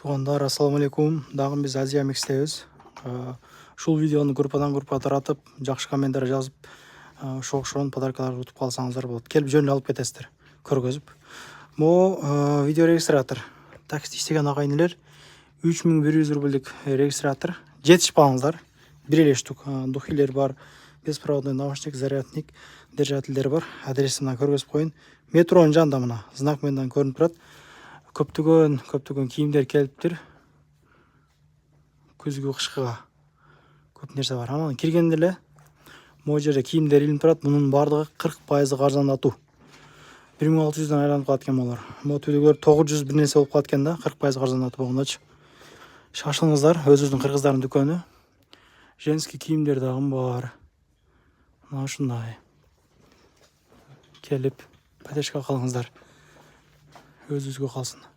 Туғандар, ассалаумалейкум. Дагы биз Азия микстебиз. Ушул видеону группадан таратып, жакшы комменттер жазып, ошо окшогон подаркаларды утуп калсаңыздар болот. Келип жөнүнө алып кетесиздер, көргөзүп. Могу видео регистратор. Такси иштеген агайын элер 3100 рубльдик регистратор. Жетишпаңыздар. Бир эле штук духилер бар, беспроводной наушник, зарядник, держательдер бар. Адресин мына көргөзүп коюн. Метронун жанында мына знак менен көрүнүп турат. Көптөгөн кийимдер келиптир. Күзгү кышкыга көп нерсе бар. Анан киргенде эле могу жерде кийимдер илинип турат. Мунун баардыгы 40% арзандатуу. 1600'дан айланып калат экен булар. Могу түдүгөр 900 бир нерсе болуп калат экен да, 40% арзандатуу болгондочу. Шашылыңыздар, өзүбүздүн кыргыздардын дүкөнү. Женский кийимдер дагы бар. Мына ушундай. Келип, поддержка кылыңыздар. Өзүбүзгө калсын.